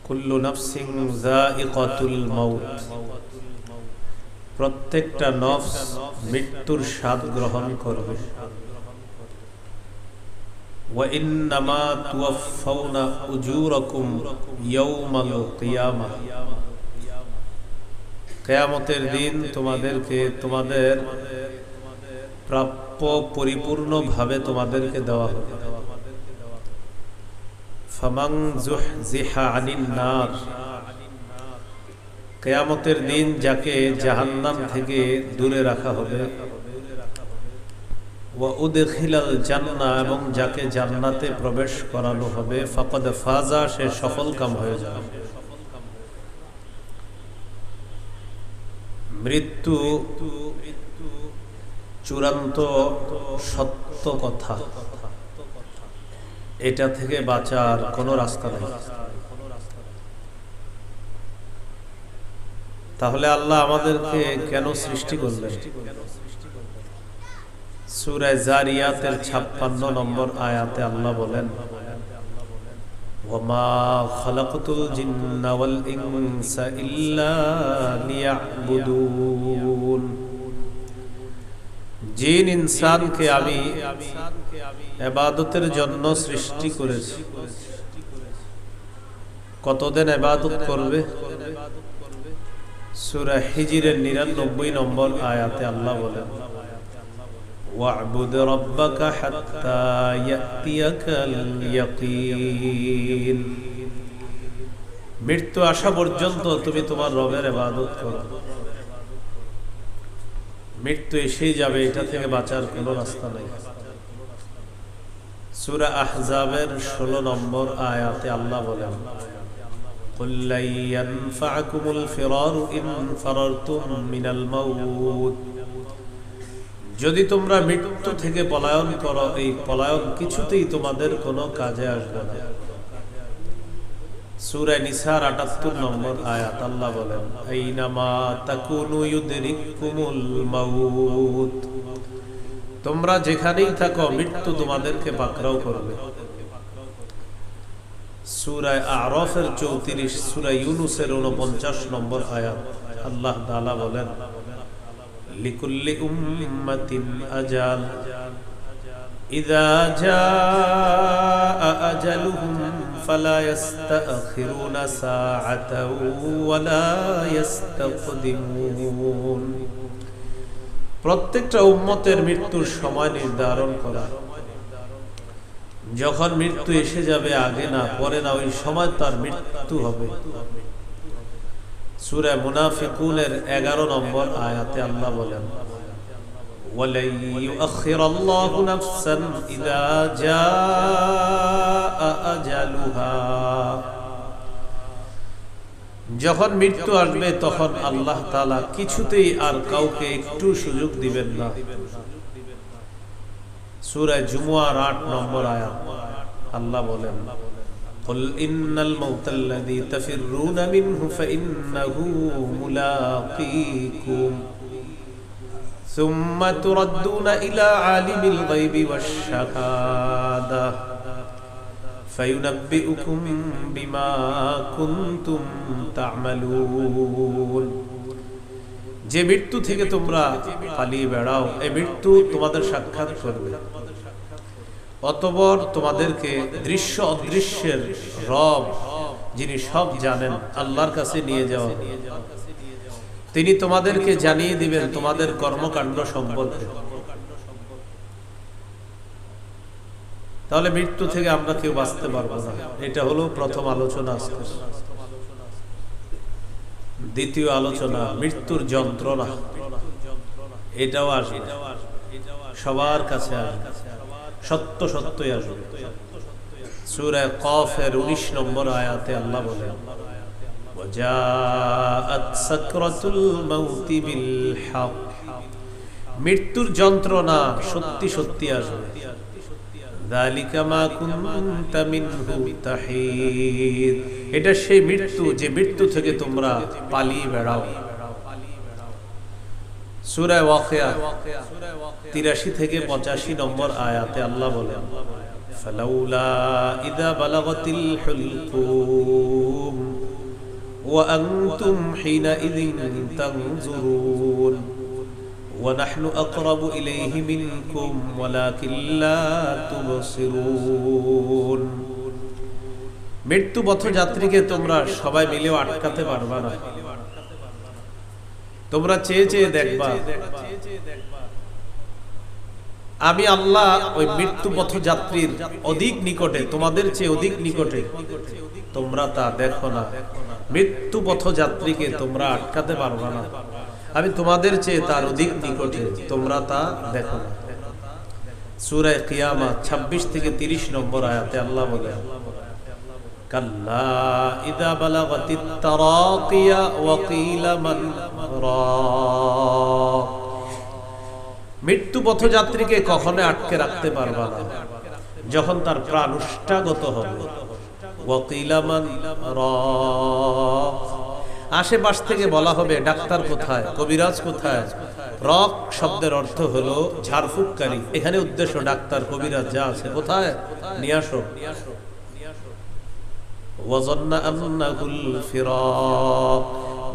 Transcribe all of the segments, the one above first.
কুল্লু নাফসিন যায়িকাতুল মাউত, প্রত্যেকটা নফস মৃত্যুর স্বাদ গ্রহণ করবে। ওয়া ইন্নামা তুওয়াফাউনা উজুরাকুম ইয়াওমাল কিয়ামাহ, কিয়ামতের দিন তোমাদেরকে তোমাদের প্রাপ্য পরিপূর্ণভাবে তোমাদেরকে দেওয়া হবে। ফামান যুহজিহা আনিন নার, কিয়ামতের দিন যাকে জাহান্নাম থেকে দূরে রাখা হবে। ওয়া উদখিলাল জান্নাহ, এবং যাকে জান্নাতে প্রবেশ করানো হবে। ফাকাদ ফাজা, সে সফলকাম হয়ে যাবে। মৃত্যু চূড়ান্ত সত্য কথা, এটা থেকে বাঁচার কোনো রাস্তা নেই। তাহলে আল্লাহ আমাদেরকে কেন সৃষ্টি করলেন? সূরা জারিয়াতের 56 নম্বর আয়াতে আল্লাহ বলেন, ওয়ামা খালাকতুল জিন্না ওয়াল ইনসা ইল্লা লিয়াবুদুন, জিন ইনসানকে আমি ইবাদতের জন্য সৃষ্টি করেছি। কতদিন ইবাদত করবে? সূরা হিজরের 99 নম্বর আয়াতে আল্লাহ বলেন, ওয়া'বুদ রাব্বাকা হাত্তা ইয়াতিয়াকাল ইয়াকিন, মৃত্যু আসা পর্যন্ত তুমি তোমার রবের ইবাদত করো। মৃত্যু এসেই যাবে, এটা থেকে বাঁচার কোনো রাস্তা নেই। সূরা আহজাবের 16 নম্বর আয়াতে আল্লাহ বলেন, কুল লা ইয়ানফা'কুমুল ফিরারু ইন ফারারতুম মিনাল মাউত, যদি তোমরা মৃত্যু থেকে পলায়ন করো, এই পলায়ন কিছুতেই তোমাদের কোনো কাজে আসবে না। সূরা নিসার 78 নম্বর আয়াত আল্লাহ বলেন, আইনামা তাকুনু ইউদরিকুমুল মাউত, তোমরা যেখানেই থাকো মৃত্যু তোমাদেরকে পাকড়াও করবে। সূরা আরাফের 34, সূরা ইউনূসের 49 নম্বর আয়াত আল্লাহ তাআলা বলেন, লিকুল্লি উম্মাতিন আজাল ইযা জাআ আজালুহুম ফালা ইস্তাখিরুনা সাআতাও ওয়ালা ইস্তাকদিমুন, প্রত্যেকটা উম্মতের মৃত্যুর সময় নির্ধারণ করা। যখন মৃত্যু এসে যাবে, আগে না পরে না, ওই সময় তার মৃত্যু হবে। সূরা মুনাফিকুনের 11 নম্বর আয়াতে আল্লাহ বলেন, ওয়ালাই ইউআখিরাল্লাহু নাফসান ইযা জাআ আজালুহা, যখন মৃত্যু আসবে তখন আল্লাহ তাআলা কিছুতেই আর কাউকে একটু সুযোগ দিবেন না। সূরা জুমুয়ার 8 নম্বর আয়াত আল্লাহ বলেন, কুল ইন্নাল মাউতাল্লাযী তাফিররুনা মিনহু ফাইন্নাহু মুলাকীকুম সুম্মা তুরাদ্দুনা ইলা আলিমিল গায়বি ওয়াশ শাহাদাহ ফায়ুনাব্বিউকুম বিমা কুনতুম তা'মালুন, যে মৃত্যু থেকে তোমরা পালিয়ে বেড়াও, এই মৃত্যু তোমাদের সাক্ষাৎ করবে। অতঃপর তোমাদেরকে দৃশ্য অদৃশ্যের রব, যিনি সব জানেন, আল্লাহর কাছে নিয়ে যাও, তিনি তোমাদেরকে জানিয়ে দিবেন তোমাদের কর্মকাণ্ড সম্পর্কে। তাহলে মৃত্যু থেকে আমরা কেউ বাঁচতে পারবো না। এটা হলো প্রথম আলোচনা আজকে। দ্বিতীয় আলোচনা, মৃত্যুর যন্ত্রণা, এটাও আসবে, সবার কাছে আসবে, সত্য সত্যই আসবে। সূরা কফের 19 নম্বর আয়াতে আল্লাহ বলেন, ওয়াজাআত সাকরাতুল মাউতি বিল হক, মৃত্যুর যন্ত্রণা সত্যি সত্যি আসবে। যালিকা মা কুনতা মিনহু তাহিদ, এটা সেই মৃত্যু যে মৃত্যু থেকে তোমরা পালিয়ে বেড়াও। সূরা ওয়াকিয়া 83 থেকে 85 নম্বর আয়াতে আল্লাহ বলেন, ফালাউলা ইযা বালাগাতিল হুলকুম وأنتم حينئذ تنظرون ونحن أقرب إليه منكم ولكن لا تبصرون মৃত্যু পথযাত্রীকে তোমরা সবাই মিলেও আটকাতে পারবা না। তোমরা চেয়ে চেয়ে দেখবা, আমি আল্লাহ ওই মৃত্যু পথযাত্রীর অধিক নিকটে, তোমাদের চেয়ে অধিক নিকটে, তোমরা তা দেখো না। মৃত্যু পথযাত্রীকে তোমরা আটকাতে পারবা না, আমি তোমাদের চেয়ে তার অধিক নিকটে, তোমরা তা দেখো না। সূরা কিয়ামা 26 থেকে 30 নম্বর আয়াতে আল্লাহ বলেন, কাল্লা ইযা বালাগাতিত তারাকিয়া ওয়া কিলা মান রাক। মৃত্যু পথযাত্রীকে কখনো আটকে রাখতে পারবা না যখন তার প্রাণ উষ্ঠাগত হবে। ওয়া কিলা মান রাক, আশেপাশ থেকে বলা হবে ডাক্তার কোথায়, কবিরাজ কোথায়। রক শব্দের অর্থ হলো ঝাড়ফুঁককারী, এখানে উদ্দেশ্য ডাক্তার কবিরাজ যা আছে কোথায় নিয়ে আসো। ওয়াজান্না আন্নাহুল ফিরাক,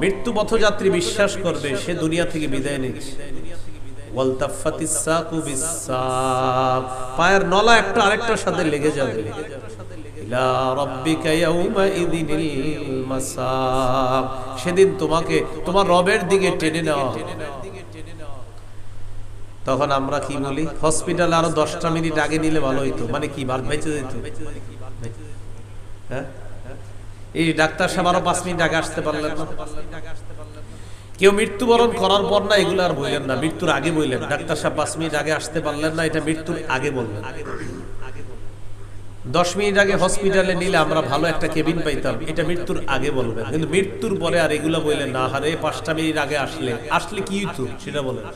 মৃত্যু পথযাত্রী বিশ্বাস করবে সে দুনিয়া থেকে বিদায় নিচ্ছে। ওয়ালতাফাতিস সাকু বিসাক, পায়ের নলা একটা আরেকটার সাথে লেগে যাবে। ইলা রাব্বিকা ইয়াউমাইযিনিল মাসাক, সেদিন তোমাকে তোমার রবের দিকে টেনে নেওয়া হবে। তখন আমরা কি বলি, হসপিটালে আরো 10টা মিনিট আগে নিলে ভালো হইতো, মানে কি বার বেঁচে যেত। হ্যাঁ, এই ডাক্তার সাহেব আরো 5 মিনিট আগে আসতে পারলেন না। কেউ মৃত্যুবরণ করার পর না এগুলো আর বললেন না, মৃত্যুর আগে বললেন। ডাক্তার সাহেব 5 মিনিট আগে আসতে পারলেন না, এটা মৃত্যুর আগে বললেন। 10 মিনিট আগে হসপিটালে নিলে আমরা ভালো একটা কেবিন পাইতাম, এটা মৃত্যুর আগে বলবেন। কিন্তু মৃত্যুর পরে আর এগুলো বললেন না, আরে 5টা মিনিট আগে আসলে কি হইতো সেটা বলেন।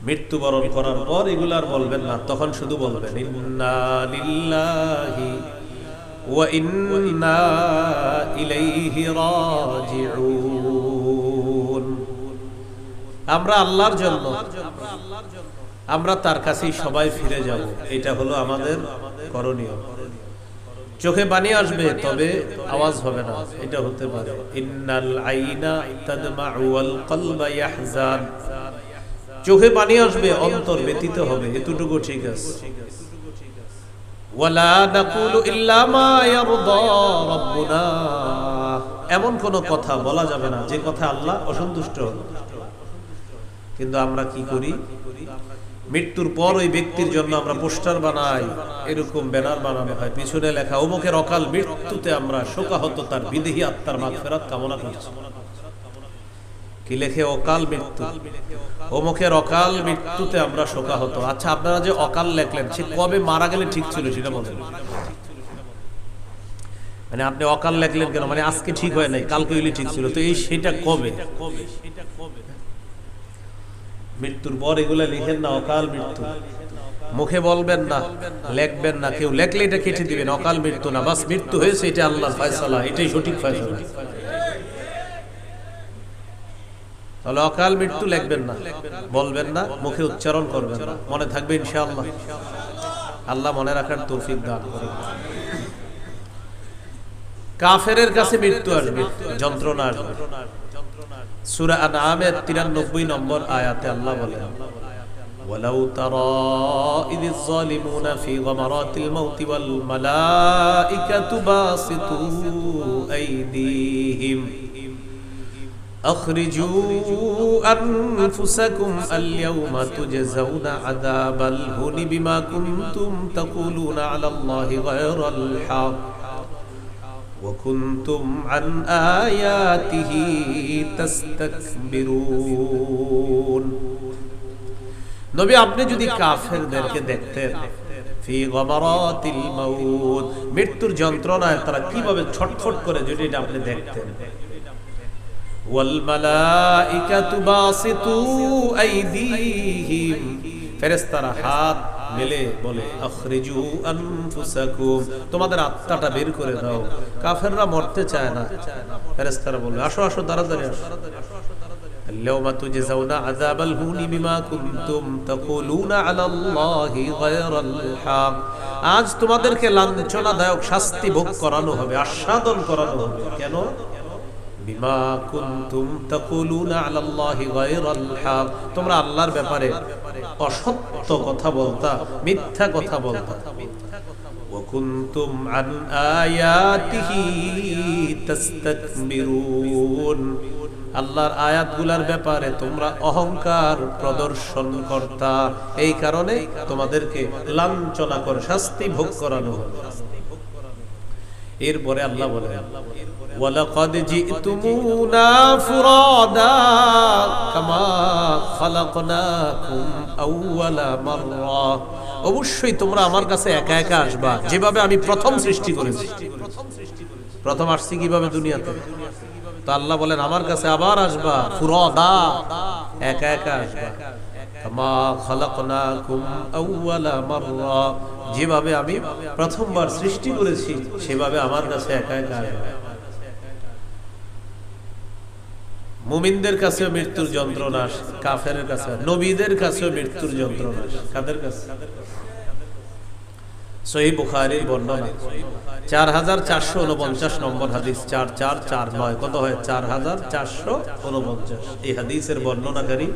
মৃত্যুবরণ করার পর এগুলো আর বলবেন না, তখন শুধু বলবেন ইন্না লিল্লাহি ওয়া ইন্না ইলাইহি রাজিউন। আমরা আল্লাহর জন্য, আমরা তার কাছেই সবাই ফিরে যাব, এটা হলো আমাদের করণীয়। চোখে পানি আসবে তবে আওয়াজ হবে না, এটা হতে পারে। ইন্নাল আইনা তাদমাউ ওয়াল কলবা ইয়াহজান, চোখে পানি আসবে অন্তর ব্যথিত হবে, এতটুকু ঠিক আছে। ওয়ালা নাকুলু ইল্লা মা ইয়ারদা রাব্বুনা, এমন কোন কথা বলা যাবে না যে কথা আল্লাহ অসন্তুষ্ট হন। কিন্তু আমরা কি করি, মৃত্যুর পর ওই ব্যক্তির জন্য আমরা পোস্টার বানাই, এরকম ব্যানার বানানো হয়, পিছনে লেখা অমুকের অকাল মৃত্যুতে আমরা শোকাহত, তার বিদেহী আত্মার মাগফিরাত কামনা করছি। কি লেখে, অকাল মৃত্যু, অমুকের অকাল মৃত্যুতে আমরা শোকাহত। আচ্ছা, আপনারা যে অকাল লেখলেন, সে কবে মারা গেলে ঠিক ছিল সেটা বলেন। মানে আপনি অকাল লেখলেন কেন, মানে আজকে ঠিক হয় নাই, কালকে হইলে ঠিক ছিল, তো এই সেটা কবে? মৃত্যুর পর এগুলা লিখেন না, অকাল মৃত্যু মুখে বলবেন না, লেখবেন না। কেউ লেখলে এটা কেটে দিবেন, অকাল মৃত্যু না, বাস মৃত্যু হয়েছে, এটা আল্লাহর ফয়সালা, এটাই সঠিক ফয়সালা। তাহলে অকাল মৃত্যু লিখবেন না, বলবেন না, মুখে উচ্চারণ করবেন না, মনে থাকবে ইনশাআল্লাহ। আল্লাহ মনে রাখার তৌফিক দান করুন। কাফেরের কাছে মৃত্যু আসবে, যন্ত্রণা আসবে। সূরা আনআমের 93 নম্বর আয়াতে আল্লাহ বলেন, ওয়ালাউ তারা ইযিজ যালিমুনা ফি গামারাতিল মাউতি ওয়াল মালাইকাতু বাসিতু আইদিহিম আখরিজু আনফুসাকুম আল-ইয়াওমা তুজজাউনা আযাবাল হুনি বিমা কুনতুম তাকুলুনা আলাল্লাহি গায়রাল হক ওয়া কুনতুম আন আয়াতিহি তাস্তাকবিরুন। নবী, আপনি যদি কাফেরদেরকে দেখতেন ফি গামারাতিল মাউত, মৃত্যুর যন্ত্রণায় তারা কিভাবে ছটফট করে, যদি এটা আপনি দেখতেন। ওয়াল মালাইকাতু বাসিতু আইদিহিম, ফেরেশতারা হাত মেলে বলে আখরিজু আনফুসাকুম, তোমাদের আত্মাটা বের করে দাও। কাফেররা মরতে চায় না, ফেরেশতারা বলে আসো আসো, তাড়াতাড়ি আসো। اليوم تجزون عذاب الهون بما كنتم تقولون على الله غير الحق আজ তোমাদেরকে লাঞ্ছনাদায়ক শাস্তি ভোগ করানো হবে, আস্বাদন করানো হবে। কেন? বিমা কুনতুম তাকুলুনা আলাল্লাহি গায়রাল হক, তোমরা আল্লাহর ব্যাপারে অসত্য কথা বলতা, মিথ্যা কথা বলতা। ওয়া কুনতুম আন আয়াতিহি তাস্তাকবিরুন, আল্লাহর আয়াতগুলোর ব্যাপারে তোমরা অহংকার প্রদর্শন করতা, এই কারণে তোমাদেরকে লাঞ্ছনা করে শাস্তি ভোগ করানো হবে। এরপরে আল্লাহ বলেন ওয়ালাকাদ জিতুমুনা ফুরাদা কামা খালাকনাকুম আউওয়ালা মাররা, অবশ্যই তোমরা আমার কাছে একা একা আসবা যেভাবে আমি প্রথম সৃষ্টি করেছি। প্রথম আসছি কিভাবে? দুনিয়াতে। তো আল্লাহ বলেন আমার কাছে আবার আসবা ফুরাদা, একা একা আসবা। কামা খালাকনাকুম আউওয়ালা মাররা, যেভাবে আমি প্রথমবার সৃষ্টি করেছি সেভাবে আমার কাছে একা একা আসবা। মুমিনদের কাছেও মৃত্যুর যন্ত্রণা আসে, কাফেরের কাছে, নবীদের কাছেও মৃত্যুর যন্ত্রণা আসে। কাদের কাছে? সহিহ বুখারীর বর্ণনা 4449 নম্বর হাদিস, 4449 কত হয়? 4449। এই হাদিসের বর্ণনাকারী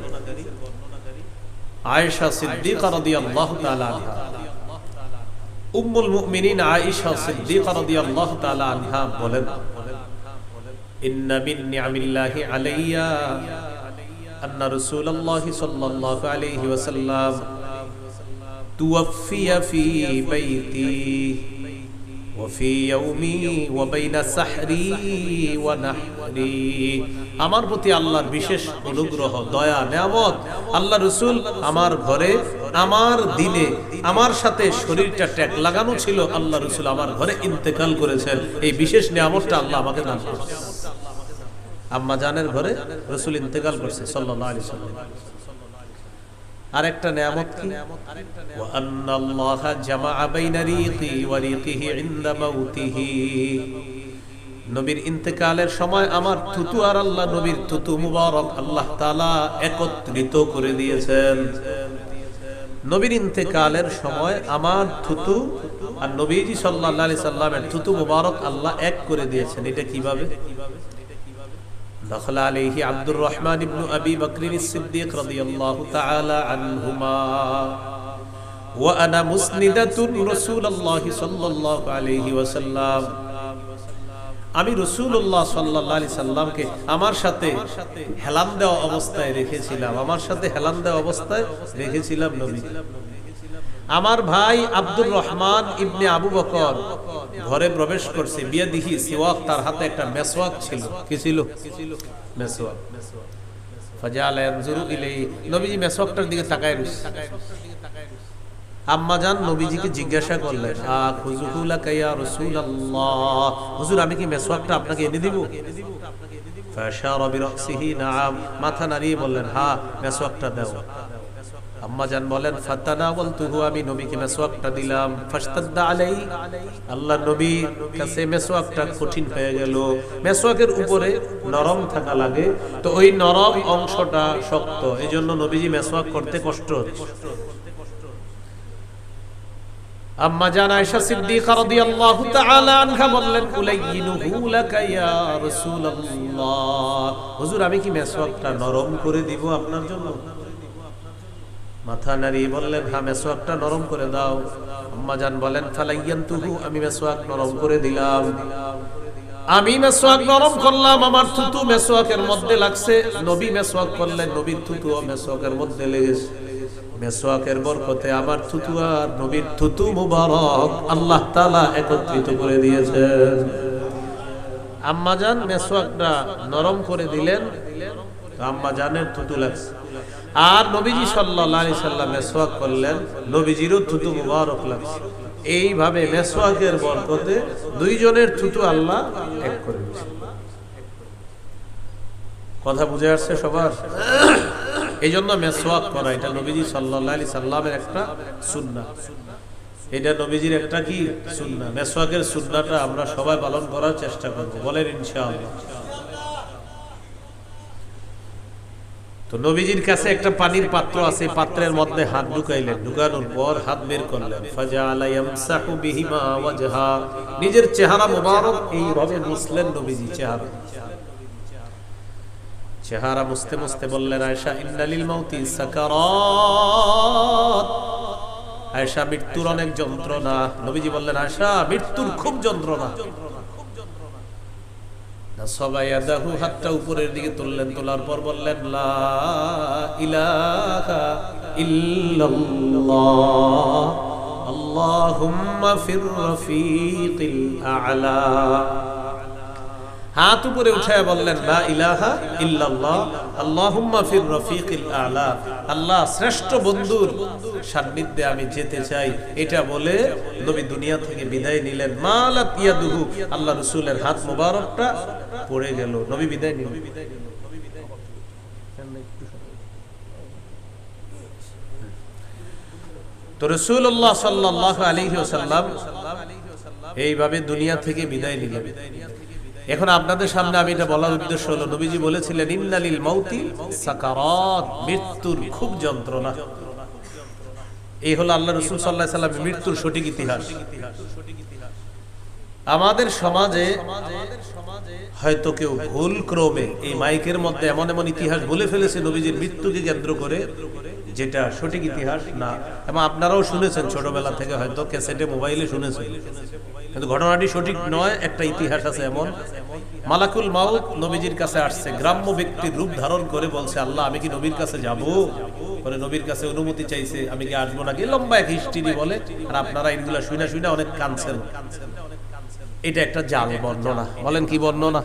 আয়েশা সিদ্দিকা রাদিয়াল্লাহু তাআলা আনহা, উম্মুল মুমিনিন আয়েশা সিদ্দিকা রাদিয়াল্লাহু তাআলা আনহা বলেন ইন্না মিন নি'মিল্লাহি আলাইয়া আন্না রাসূলুল্লাহি সাল্লাল্লাহু আলাইহি ওয়াসাল্লাম তুওয়াফিয়া ফি বাইতি ওয়া ফি ইয়াউমি ওয়া বাইনা সাহরি ওয়া নাহরি, আমার প্রতি আল্লাহর বিশেষ অনুগ্রহ, দয়া, নিয়ামত। আল্লাহ রাসূল আমার ঘরে, আমার দিনে আমার সাথে শরীরটা ট্যাগ লাগানো ছিল, আল্লাহ রাসূল আমার ঘরে ইন্তেকাল করেছেন। এই বিশেষ নিয়ামতটা আল্লাহ আমাকে দান করেছেন। আম্মা জানের ঘরে রাসূল ইন্তেকাল করেছে সাল্লাল্লাহু আলাইহি ওয়াসাল্লাম। আরেকটা নিয়ামত কি? ওয়া আন্নাল্লাহা জামাআ বাইনা রিকি ওয়া রিকিহি ইনদা মাউতিহি, নবীর ইন্তেকালের সময় আমার থুতু আর আল্লাহ নবীর থুতু মুবারক আল্লাহ তাআলা একত্রিত করে দিয়েছেন। নবীর ইন্তেকালের সময় আমার থুতু আর নবীজি সাল্লাল্লাহু আলাইহি সাল্লামের থুতু মুবারক আল্লাহ এক করে দিয়েছেন। এটা কিভাবে? دخل عليه عبد الرحمن بن أبي بكر الصديق رضي الله تعالى عنهما وأنا مسندة رسول الله صلى الله عليه وسلم, আমি রাসূলুল্লাহ সাল্লাল্লাহু আলাইহি সাল্লামকে আমার সাথে হেলান দেওয়া অবস্থায় রেখেছিলাম, আমার সাথে হেলান দেওয়া অবস্থায় রেখেছিলাম নবী। আমার ভাই আব্দুর রহমান ইবনে আবু বকর ঘরে প্রবেশ করছে, বিয়াদিহি সিওয়াক, তার হাতে একটা মেসওয়াক ছিল। কি ছিল? মেসওয়াক। ফাজালা ইয়ানজুরু ইলাইহি, নবীজি মেসওয়াকটার দিকে তাকায় রইছে। আম্মা জান নবীজিকে জিজ্ঞাসা করলেন আখুযুহু লাকা ইয়া রাসূলুল্লাহ, হুজুর আমি কি মেসওয়াকটা আপনাকে এনে দিব? ফাশারা বিরাসিহি নাআম, মাথা নাড়িয়ে বললেন হ্যাঁ মেসওয়াকটা দাও। আম্মা জান বলেন ফাতানাওয়ালতুহু, আমি নবীকে মেসওয়াকটা দিলাম। ফাশতাদ্দা আলাই, আল্লাহ নবী কাছে মেসওয়াকটা কঠিন হয়ে গেল। মেসওয়াকের উপরে নরম থাকা লাগে, তো ওই নরম অংশটা শক্ত, এজন্য নবীজি মেসওয়াক করতে কষ্ট হচ্ছে। আম্মা জান আয়েশা সিদ্দিকা রাদিয়াল্লাহু তাআলা আনহা বললেন উলাইয়িনুহু লাকা ইয়া রাসূলুল্লাহ, হুজুর আমি কি মেসওয়াকটা নরম করে দিব আপনার জন্য? মাথা নাড়িয়ে বললেন হ্যাঁ মেসওয়াকটা নরম করে দাও। আম্মা জান বলেন ফালাইয়ানতুহু, আমি মেসওয়াক নরম করে দিলাম। আমি মেসওয়াক নরম করলাম, আমার থুতু মেসওয়াকের মধ্যে লাগছে। নবী মেসওয়াক করলেন, নবীর থুতু মেসওয়াকের মধ্যে লেগেছে। মেসওয়াকের বরকতে আমার থুতু আর নবীর থুতু মুবারক আল্লাহ তাআলা একত্রিত করে দিয়েছেন। আম্মা জান মেসওয়াকটা নরম করে দিলেন, আম্মা জানের থুতু লাগছে। আর নবীজি সাল্লাল্লাহু আলাইহি সাল্লাম মেসওয়াক করলেন, নবীজিরও থুতু মুবারক লাগছে। এইভাবে মেসওয়াকের বরকতে দুইজনের থুতু আল্লাহ এক করে দিয়েছেন। কথা বুঝে আসছে সবার? এই জন্য মেসওয়াক করা এটা নবীজি সাল্লাল্লাহু আলাইহি সাল্লামের একটা সুন্নাহ। এটা নবীজির একটা কি সুন্নাহ। মেসওয়াকের সুন্নাহটা আমরা সবাই পালন করার চেষ্টা করব, বলেন ইনশাআল্লাহ। তো নবীজির কাছে একটা পানির পাত্র আছে, পাত্রের মধ্যে হাত ঢুকাইলেন, ঢুকানোর পর হাত বের করলেন, ফাজাআলা ইয়ামসাহু বিহিমা ওয়াজহা, নিজের চেহারা মোবারক এইভাবে মুছলেন নবীজি চেহারা মুছতে মুছতে বললেন, আয়েশা ইন্নালিল মাউতি সাকারাত, আয়েশা মৃত্যুর অনেক যন্ত্রণা। নবীজি বললেন, আয়েশা মৃত্যুর খুব যন্ত্রণা। সবাই আদাহু, হাতটা উপরের দিকে তুললেন, তোলার পর বললেন, লা ইলাহা ইল্লাল্লাহ আল্লাহুম্মা ফির রাফিকিল আ'লা। হাত উপরে উঠায় বললেন, লা ইলাহা ইল্লাল্লাহ আল্লাহুম্মা ফির রাফিকিল আ'লা, আল্লাহ শ্রেষ্ঠ বন্ধুর সান্নিধ্যে আমি যেতে চাই। এটা বলে নবী দুনিয়া থেকে বিদায় নিলেন। মালাত ইয়াদুহু, আল্লাহ রাসূলের হাত মোবারকটা পড়ে গেল, নবী বিদায় নিলেন। তো রাসূলুল্লাহ সাল্লাল্লাহু আলাইহি ওয়াসাল্লাম এইভাবে দুনিয়া থেকে বিদায় নিলেন। এখন আপনাদের সামনে আমি এটা বলার উদ্দেশ্য হলো, নবীজি বলেছিলেন, ইন্নালিল মাউতি সাকারাত, মৃত্যুর খুব যন্ত্রণা। এই হলো আল্লাহ রাসূল সাল্লাল্লাহু আলাইহি ওয়াসাল্লামের মৃত্যুর সঠিক ইতিহাস। আমাদের সমাজে হয়তো কেউ ভুল ক্রমে এই মাইকের মধ্যে এমন এমন ইতিহাস বলে ফেলেছে নবীজির মৃত্যুকে কেন্দ্র করে, যেটা সঠিক ইতিহাস না। এবং আপনারাও শুনেছেন ছোটবেলা থেকে, হয়তো ক্যাসেটে, মোবাইলে শুনেছেন, কিন্তু ঘটনাটি সঠিক নয়। একটা ইতিহাস আছে এমন, মালাকুল মাউত নবীজির কাছে আসছে, গ্রাম্য ব্যক্তির রূপ ধারণ করে, বলছে, আল্লাহ আমি কি নবীর কাছে যাব? পরে নবীর কাছে অনুমতি চাইছে, আমি কি আসবো নাকি, লম্বা এক হিস্ট্রি বলে। আর আপনারা এগুলা শুনে শুনে অনেক কাঁদছেন। এটা একটা জাল বর্ণনা। বলেন কি বর্ণনা?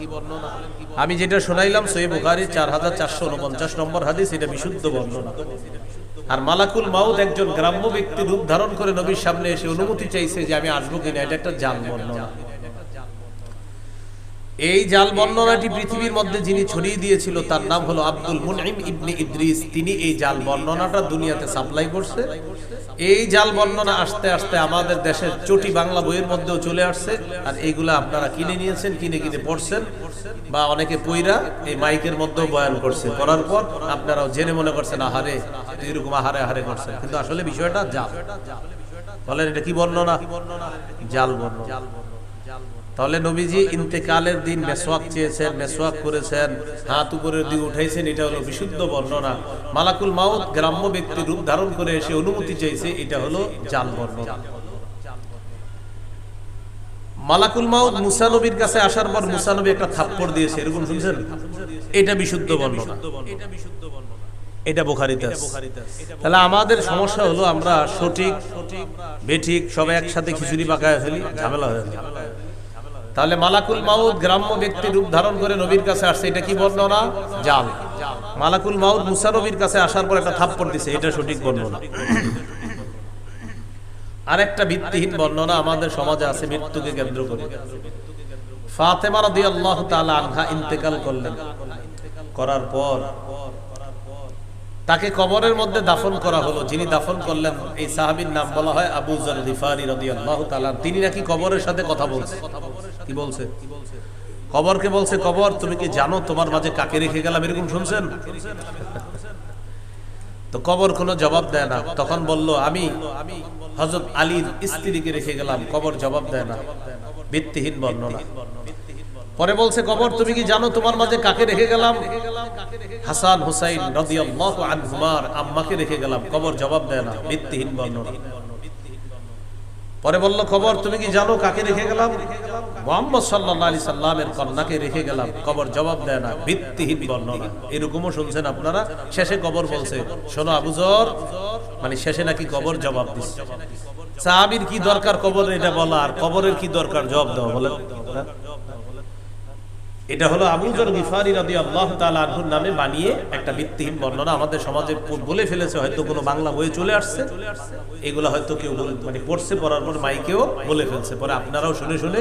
আমি যেটা শোনাইলাম সহিহ বুখারী 4449 নম্বর হাদিস, এটা বিশুদ্ধ বর্ণনা। আর মালাকুল মাউত একজন গ্রাম্য ব্যক্তি রূপ ধারণ করে নবীর সামনে এসে অনুমতি চাইছে যে আমি আসবো কিনা, এটা একটা জাল বর্ণনা। এই জাল বর্ণনাটি পৃথিবীর মধ্যে যিনি ছড়িয়ে দিয়েছিল তার নাম হলো আব্দুল মুনঈম ইবনে ইদ্রিস। তিনি এই জাল বর্ণনাটা দুনিয়াতে সাপ্লাই করছে। এই জাল বর্ণনা আস্তে আস্তে আমাদের দেশের চটি বাংলা বইয়ের মধ্যেও চলে আসছে। আর এইগুলা আপনারা কিনে নিয়েছেন, কিনে কিনে পড়ছেন, বা অনেকে পইরা এই মাইকের মধ্যেও বয়ান করছে। করার পর আপনারাও জেনে মনে করছেন, আহারে এরকম আহারে আহারে করছে, কিন্তু আসলে বিষয়টা জাল। বলেন এটা কি বর্ণনা? জাল বর্ণনা। তাহলে নবীজি ইন্তেকালের দিন মেসওয়াক চেয়েছেন, মেসওয়াক করেছেন, হাত উপরের দিকে উঠাইছেন, এটা হলো বিশুদ্ধ বর্ণনা। মালাকুল মাউত গ্রাম্য ব্যক্তি রূপ ধারণ করে এসে অনুমতি চাইছে, এটা হলো জাল বর্ণনা। মালাকুল মাউত মুসা নবীর কাছে আসার পর মুসা নবী একটা থাপ্পড় দিয়েছে, এরকম শুনছেন? এটা বিশুদ্ধ বর্ণনা, এটা বুখারীতে আছে। তাহলে আমাদের সমস্যা হলো আমরা সঠিক বেঠিক সব একসাথে খিচুড়ি পাকায় ফেলি, ঝামেলা হয়ে যায়। তাহলে মালাকুল মাউত গ্রাম্য ব্যক্তি রূপ ধারণ করে নবীর কাছে আসছে, এটা কি বর্ণনা? জাল। মালাকুল মাউত মুসা নবীর কাছে আসার পর একটা থাপ্পড় দিছে, এটা সঠিক বর্ণনা। আরেকটা ভিত্তিহীন বর্ণনা আমাদের সমাজে আছে মৃত্যুকে কেন্দ্র করে। ফাতেমা রাদিয়াল্লাহু তাআলা আনহা ইন্তেকাল করলেন, করার পর তাকে কবরের মধ্যে দাফন করা হলো। যিনি দাফন করলেন এই সাহাবীর নাম বলা হয় আবু যর গিফারি রাদিয়াল্লাহু তাআলা। তিনি নাকি কবরের সাথে কথা বলছে। কি বলছে? কবরকে বলছে, কবর তুমি কি জানো তোমার মাঝে কাকে রেখে গেলাম? এরকম শুনছেন? তো কবর কোনো জবাব দেয় না। তখন বলল, আমি হযরত আলীর স্ত্রীকে রেখে গেলাম। কবর জবাব দেয় না, ভিত্তিহীন বর্ণনা। পরে বলছে, কবর তুমি কি জানো তোমার মাঝে কাকে রেখে গেলাম? হাসান হুসাইন রাদিয়াল্লাহু আনহুমার আম্মাকে রেখে গেলাম। কবর জবাব দেয় না, ভিত্তিহীন বর্ণনা। পরে বলল, কবর তুমি কি জানো কাকে রেখে গেলাম? মুহাম্মদ সাল্লাল্লাহু আলাইহি সাল্লামের কন্যাকে রেখে গেলাম। কবর জবাব দেয় না, ভিত্তিহীন বর্ণনা। এরকমও শুনছেন আপনারা? শেষে কবর বলছে, শোনো আবু যর, মানে শেষে নাকি কবর জবাব দিচ্ছে। সাহাবীর কি দরকার কবর এটা বলা, আর কবরের কি দরকার জবাব দেওয়া? বলেন। এটা হলো আবু যর গিফারি রাদিয়াল্লাহু তাআলা আনহুর নামে বানিয়ে একটা ভিত্তিহীন বর্ণনা আমাদের সমাজে বলে ফেলেছে। হয়তো কোনো বাংলা বইয়ে চলে আসছে, এগুলা হয়তো কেউ মানে পড়ছে, পড়ার পর মাইকেও বলে ফেলছে। পরে আপনারাও শুনে শুনে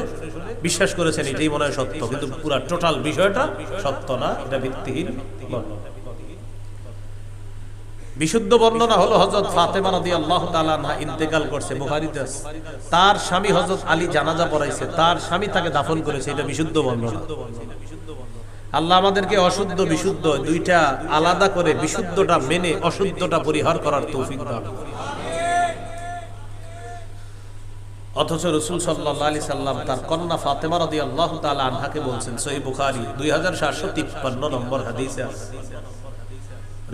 বিশ্বাস করেছেন এটাই মনে হয় সত্য, কিন্তু পুরো টোটাল বিষয়টা সত্য না, এটা ভিত্তিহীন বর্ণনা। বিশুদ্ধ বর্ণনা হলো হযরত ফাতেমা রাদিয়াল্লাহু তাআলা আনহা ইন্তেকাল করছে, বুখারীতে আছে। তার স্বামী হযরত আলী জানাজা পড়াইছে, তার স্বামী তাকে দাফন করেছে, এটা বিশুদ্ধ বর্ণনা। আল্লাহ আমাদেরকে অশুদ্ধ বিশুদ্ধ দুইটা আলাদা করে বিশুদ্ধটা মেনে অশুদ্ধটা পরিহার করার তৌফিক দান। অথচ রাসূল সাল্লাল্লাহু আলাইহি সাল্লাম তার কন্যা ফাতেমা রাদিয়াল্লাহু তাআলা আনহাকে বলছেন, সহিহ বুখারী 2753 নম্বর হাদিসে আছে,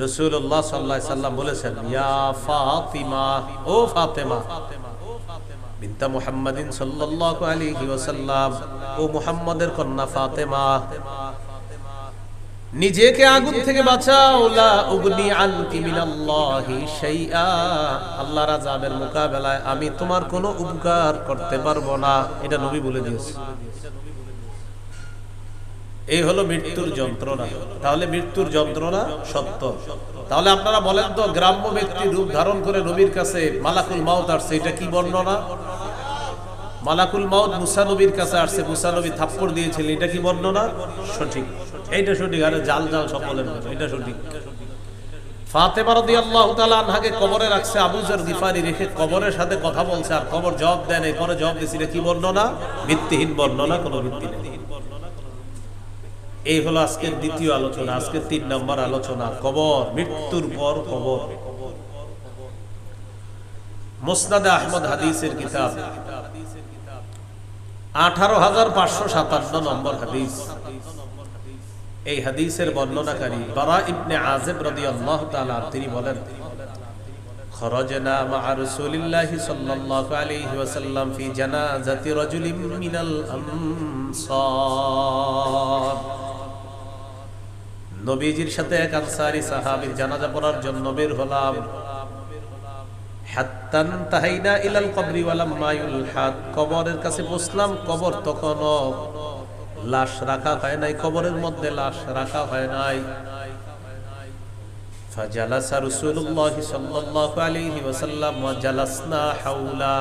রাসূলুল্লাহ সাল্লাল্লাহু আলাইহি সাল্লাম বলেছেন, ইয়া ফাতিমা, ও ফাতেমা বিনতে মুহাম্মাদিন সাল্লাল্লাহু আলাইহি ওয়াসাল্লাম, ও মুহাম্মাদের কন্যা ফাতেমা, নিজেকে আগুন থেকে বাঁচাও, লা উগনি আনকি মিনাল্লাহি শাইআ, আল্লাহর আযাবের মোকাবেলায় আমি তোমার কোনো উপকার করতে পারবো না। এটা নবী বলে দিয়েছে। এই হলো মৃত্যুর যন্ত্রণা। তাহলে মৃত্যুর যন্ত্রণা সত্য। তাহলে আপনারা বলেন তো, গ্রাম্য ব্যক্তি রূপ ধারণ করে নবীর কাছে মালাকুল মাউত আসছে, এটা কি বর্ণনা? মালাকুল মাউত মুসা নবীর কাছে আসছে, মুসা নবী থাপ্পড় দিয়েছিলেন, এটা কি বর্ণনা? সঠিক, এইটা সঠিক। আরে জাল জাল সব বলেন, এটা সঠিক। ফাতেমা রাদিয়াল্লাহু তাআলা আনহাকে কবরে রাখছে আবু যর গিফারি, রেখে কবরের সাথে কথা বলছে, আর কবর জবাব দেয় নাই, পরে জবাব দিয়েছিল। কি বর্ণনা? ভিত্তিহীন বর্ণনা, কোনো ভিত্তি নেই। এই হলো আজকের দ্বিতীয় আলোচনা। আজকের 3 নম্বর আলোচনা, কবর, মৃত্যুর পর কবর। মুসনাদে আহমদ হাদিসের কিতাব 18557 নম্বর হাদিস। এই হাদিসের বর্ণনাকারী বারা ইবনে আযিব রাদিয়াল্লাহু তাআলা, তিনি বলেন, খরাজনা মা রাসূলিল্লাহি সাল্লাল্লাহু আলাইহি ওয়াসাল্লাম ফি জানাজাতি রাজুলিন মিনাল আনসার, নবীজির সাথে এক আনসারী সাহাবীর জানাজা পড়ার জন্য বের হলাম। হাত্তা তাহাইনা ইলাল কবরি ওয়ালাম্মা ইউলহাদ, কবরের কাছে বসলাম। কবর তখনও লাশ রাখা হয় নাই, কবরের মধ্যে লাশ রাখা হয় নাই। ফাজালাসা রাসূলুল্লাহ সাল্লাল্লাহু আলাইহি ওয়াসাল্লাম ওয়া জালাসনা হাওলা,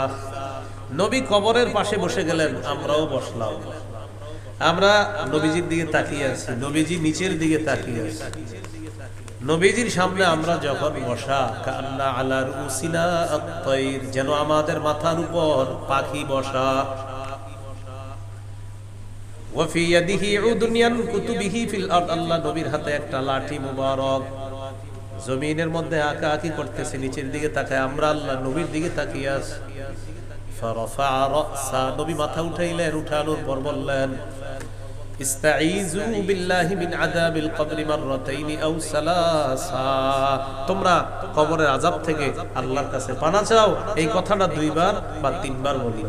নবী কবরের পাশে বসে গেলেন, আমরাও বসলাম। আমরা নবীজির দিকে তাকিয়ে আছি, নবীজি নিচের দিকে তাকিয়ে আছে। নবীজির সামনে আমরা যখন বসা, কান্না আলা রুসিনা আত-তাইর, যেন আমাদের মাথার উপর পাখি বসা। ওয়া ফি ইয়াদিহি উদুন ইয়ানকুতু বিহি ফিল আরদ, আল্লাহ নবীর হাতে একটা লাঠি মুবারক, জমিনের মধ্যে আঁকা আঁকি করতেছে, নিচের দিকে তাকায়। আমরা আল্লাহ নবীর দিকে তাকিয়ে আছি। ফারাফা রাসা, নবী মাথা উঠাইলেন, উঠানোর পর বললেন, ইস্তাঈযু বিল্লাহি মিন আযাবিল কবরি মাররাতাইনি আও সালাসা, তোমরা কবরের আযাব থেকে আল্লাহর কাছে পানাহ চাও। এই কথাটা 2 বার বা 3 বার বলি।